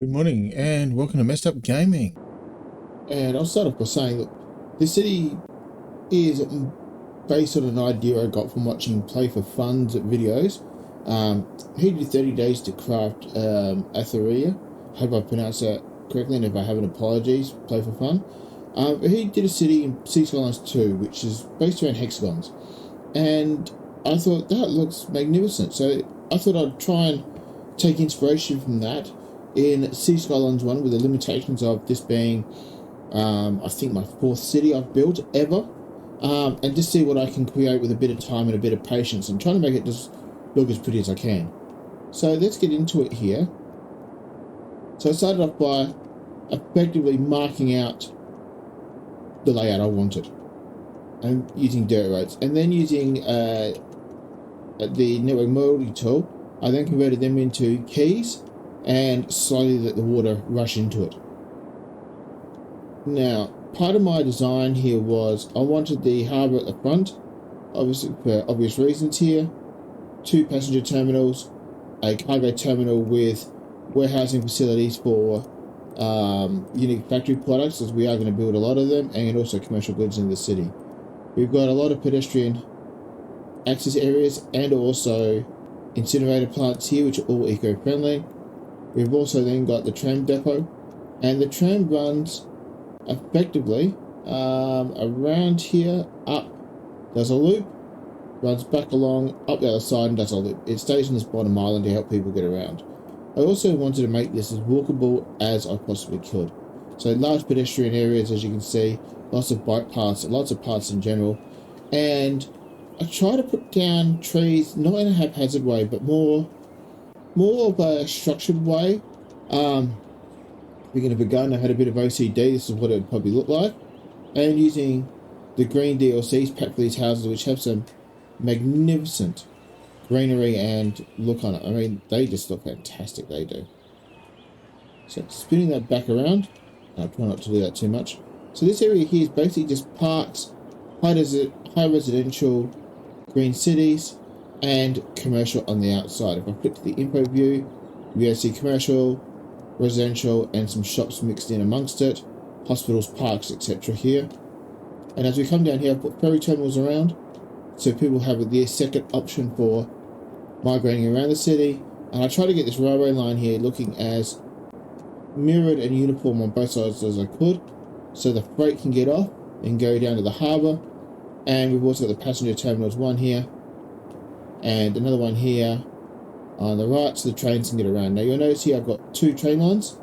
Good morning and welcome to Messed Up Gaming. And I'll start off by saying that this city is based on an idea I got from watching Play for Fun's videos. He did 30 days to craft Atheria. Hope I pronounced that correctly, and if I haven't, apologies, Play for Fun. He did a city in Skylines 2, which is based around hexagons. And I thought that looks magnificent. So I thought I'd try and take inspiration from that in Skylines 1, with the limitations of this being, I think, my fourth city I've built ever, and just see what I can create with a bit of time and a bit of patience, and trying to make it just look as pretty as I can. So let's get into it here. So I started off by effectively marking out the layout I wanted, and using dirt roads, and then using the network modeling tool. I then converted them into keys and slowly let the water rush into it. Now, part of my design here was I wanted the harbour at the front, obviously for obvious reasons here, 2 passenger terminals, a cargo terminal with warehousing facilities for unique factory products, as we are going to build a lot of them, and also commercial goods in the city. We've got a lot of pedestrian access areas and also incinerator plants here, which are all eco-friendly. We've also then got the tram depot, and the tram runs effectively around here, up, does a loop, runs back along, up the other side, and does a loop. It stays on this bottom island to help people get around. I also wanted to make this as walkable as I possibly could. So large pedestrian areas, as you can see, lots of bike paths, lots of paths in general, and I try to put down trees, not in a haphazard way, but more of a structured way. Beginning of a gun, I had a bit of OCD, this is what it would probably look like. And using the green DLCs packed for these houses, which have some magnificent greenery and look on it. I mean, they just look fantastic, they do. So spinning that back around, I'll try not to do that too much. So this area here is basically just parks, high residential, green cities, and commercial on the outside. If I click to the info view, we see commercial, residential, and some shops mixed in amongst it, hospitals, parks, etc. here. And as we come down here, I've put ferry terminals around, so people have the second option for migrating around the city. And I try to get this railway line here looking as mirrored and uniform on both sides as I could, so the freight can get off and go down to the harbour. And we've also got the passenger terminals, one here and another one here on the right, so the trains can get around. Now you'll notice here I've got 2 train lines.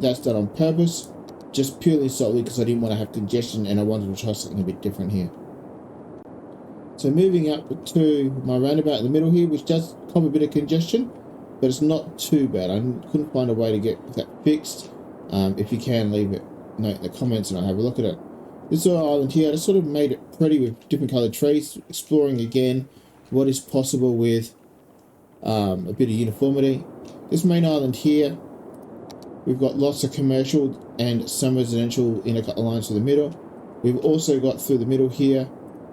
That's done on purpose, just purely solely because I didn't want to have congestion and I wanted to try something a bit different here. So moving up to my roundabout in the middle here, which does cause a bit of congestion, but it's not too bad. I couldn't find a way to get that fixed. If you can, leave it note in the comments and I'll have a look at it. This island here, I just sort of made it pretty with different coloured trees, exploring again what is possible with a bit of uniformity. This main island here, we've got lots of commercial and some residential in a couple of lines through the middle. We've also got through the middle here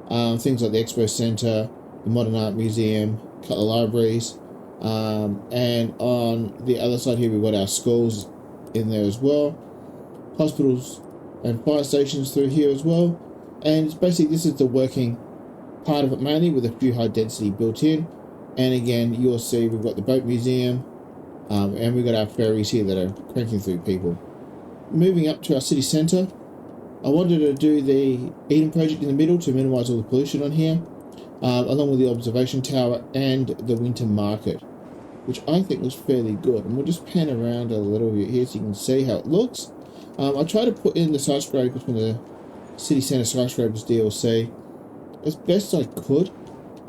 things like the Expo Centre, the Modern Art Museum, a couple of libraries, and on the other side here we've got our schools in there as well, hospitals and fire stations through here as well. And basically this is the working part of it mainly, with a few high density built in. And again, you'll see we've got the boat museum, and we've got our ferries here that are cranking through people. Moving up to our city centre, I wanted to do the Eden project in the middle to minimise all the pollution on here, along with the observation tower and the winter market, which I think was fairly good. And we'll just pan around a little bit here so you can see how it looks. I try to put in the skyscrapers from the city centre skyscrapers DLC as best I could,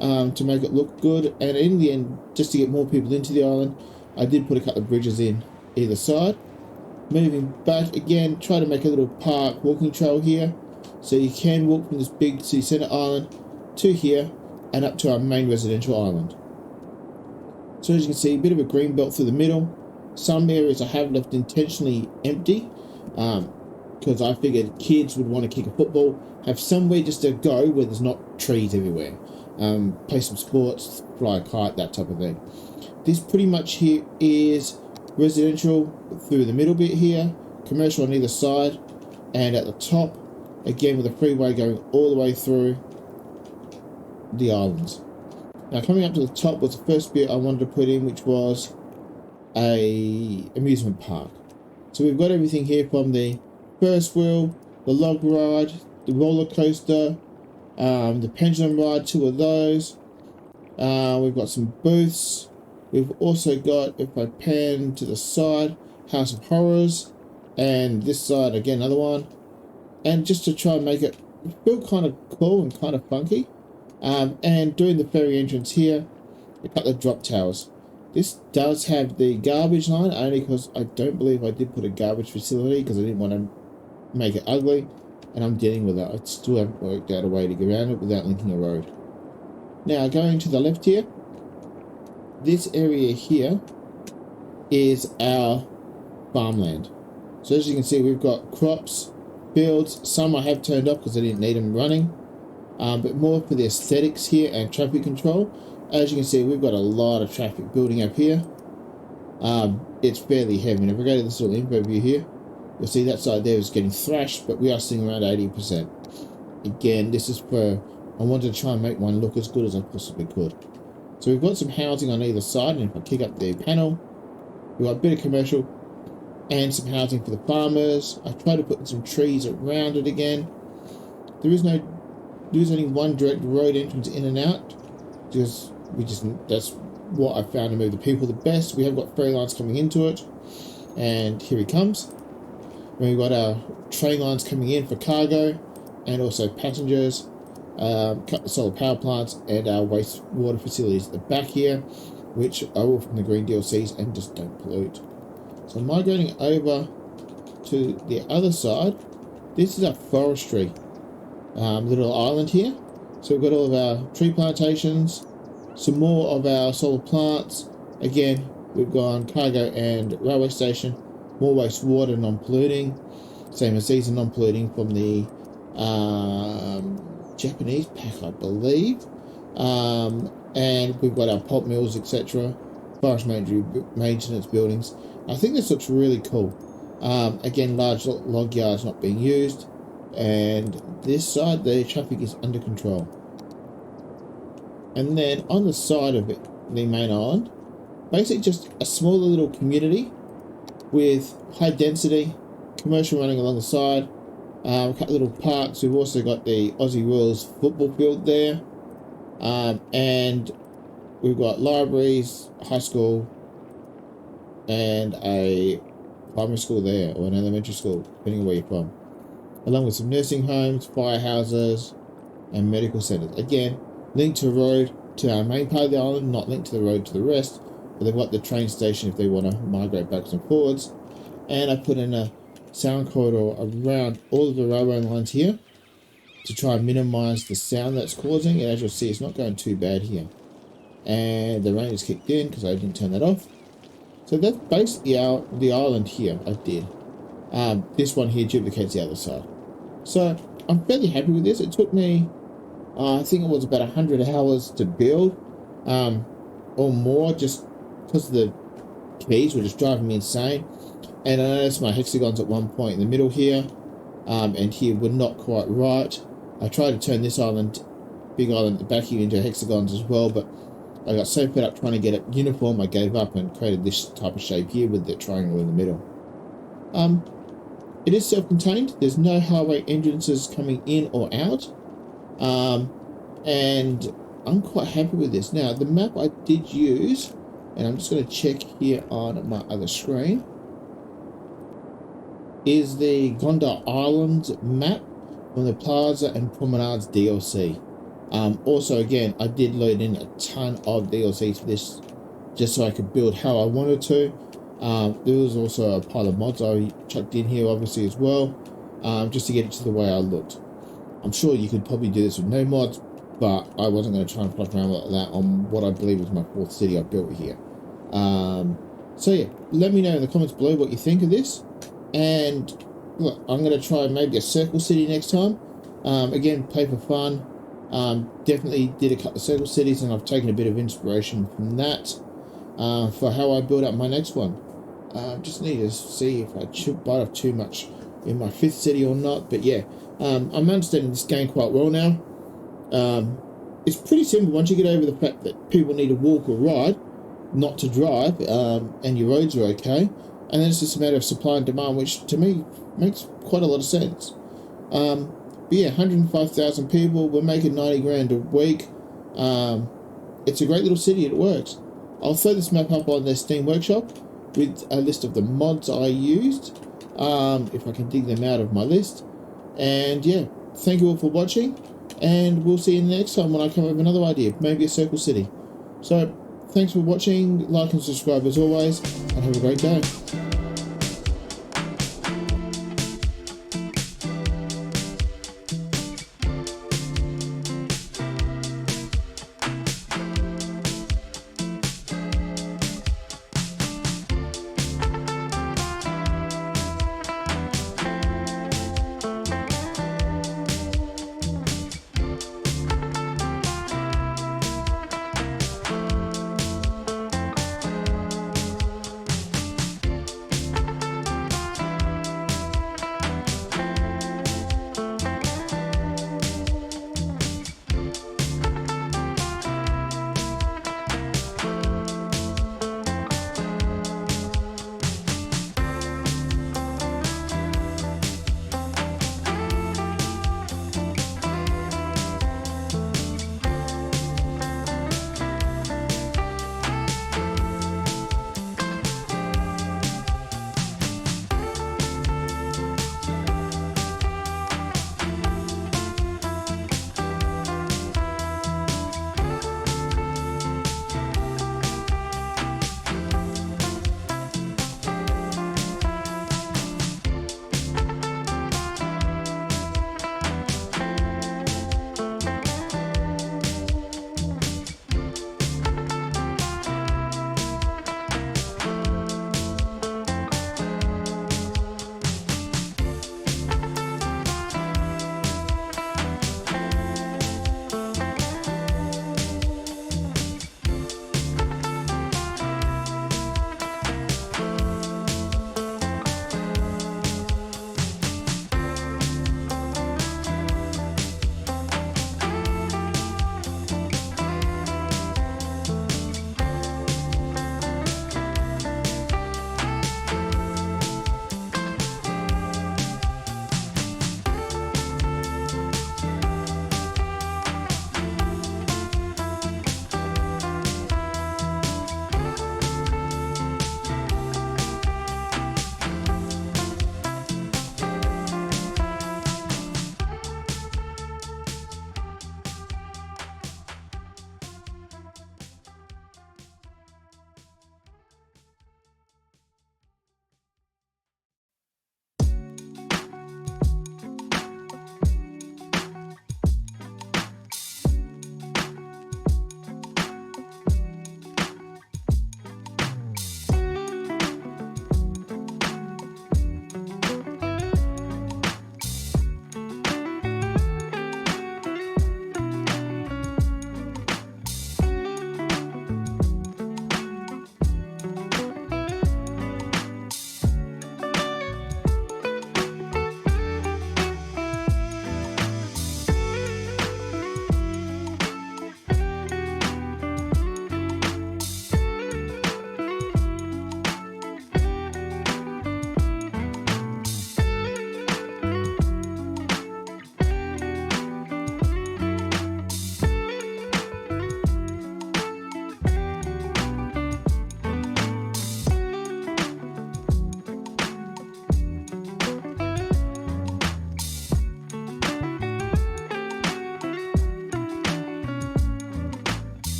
to make it look good. And in the end, just to get more people into the island, I did put a couple of bridges in either side. Moving back again, try to make a little park walking trail here, so you can walk from this big city centre island to here and up to our main residential island. So as you can see, a bit of a green belt through the middle. Some areas I have left intentionally empty, because I figured kids would want to kick a football, have somewhere just to go where there's not trees everywhere. Play some sports, fly a kite, that type of thing. This pretty much here is residential through the middle bit here, commercial on either side, and at the top, again with a freeway going all the way through the islands. Now coming up to the top was the first bit I wanted to put in, which was a amusement park. So we've got everything here from the Ferris wheel, the log ride, the roller coaster, the pendulum ride, 2 of those. We've got some booths. We've also got, if I pan to the side, House of Horrors, and this side again another one. And just to try and make it feel kind of cool and kind of funky. And doing the ferry entrance here, a couple of drop towers. This does have the garbage line, only because I don't believe I did put a garbage facility because I didn't want to make it ugly, and I'm dealing with that. I still haven't worked out a way to get around it without linking a road. Now going to the left here, this area here is our farmland. So as you can see, we've got crops, fields. Some I have turned off because I didn't need them running, but more for the aesthetics here and traffic control. As you can see, we've got a lot of traffic building up here. It's fairly heavy, and if we go to this little info view here, you'll see that side there is getting thrashed, but we are sitting around 80%. Again, this is for, I wanted to try and make one look as good as I possibly could. So we've got some housing on either side, and if I kick up the panel, we've got a bit of commercial and some housing for the farmers. I tried to put some trees around it again. There is only one direct road entrance in and out, because that's what I found to move the people the best. We have got ferry lines coming into it, and here he comes. And we've got our train lines coming in for cargo and also passengers, couple of solar power plants, and our wastewater facilities at the back here, which are all from the green DLCs and just don't pollute. So migrating over to the other side, this is our forestry little island here. So we've got all of our tree plantations, some more of our solar plants. Again, we've gone cargo and railway station, more wastewater, non-polluting, same as these are non-polluting from the Japanese pack, I believe. And we've got our pulp mills, etc., forest maintenance buildings. I think this looks really cool. Again, large log yards not being used, and this side the traffic is under control. And then on the side of it, the main island, basically just a smaller little community with high density, commercial running along the side, a couple little parks. We've also got the Aussie Royals football field there, and we've got libraries, high school, and a primary school there, or an elementary school, depending on where you're from, along with some nursing homes, firehouses, and medical centres. Again, linked to the road to our main part of the island, not linked to the road to the rest, but they've got the train station if they want to migrate backwards and forwards. And I put in a sound corridor around all of the railway lines here to try and minimise the sound that's causing, and as you'll see, it's not going too bad here. And the rain has kicked in because I didn't turn that off. So that's basically the island here I did. This one here duplicates the other side. So I'm fairly happy with this. It took me, I think it was about 100 hours to build, or more, just because the keys were just driving me insane. And I noticed my hexagons at one point in the middle here, and here were not quite right. I tried to turn this island, big island at the back here, into hexagons as well, but I got so fed up trying to get it uniform, I gave up and created this type of shape here with the triangle in the middle. It is self-contained. There's no highway entrances coming in or out, and I'm quite happy with this. Now, the map I did use, and I'm just going to check here on my other screen, is the Gondar Islands map from the Plaza and Promenades DLC. Also, again, I did load in a ton of DLCs for this just so I could build how I wanted to. There was also a pile of mods I chucked in here, obviously, as well, just to get it to the way I looked. I'm sure you could probably do this with no mods, but I wasn't going to try and plot around like that on what I believe was my 4th city I built here. So yeah, let me know in the comments below what you think of this. And look, I'm going to try maybe a circle city next time. Again, play for fun. Definitely did a couple of circle cities, and I've taken a bit of inspiration from that for how I build up my next one. Just need to see if I should bite off too much in my 5th city or not. But yeah, I'm understanding this game quite well now. It's pretty simple once you get over the fact that people need to walk or ride, not to drive, and your roads are okay. And then it's just a matter of supply and demand, which to me makes quite a lot of sense. But yeah, 105,000 people, we're making 90 grand a week. It's a great little city, it works. I'll throw this map up on their Steam Workshop with a list of the mods I used, if I can dig them out of my list. And yeah, thank you all for watching, and we'll see you next time when I come up with another idea, maybe a circle city. So, thanks for watching, like and subscribe as always, and have a great day.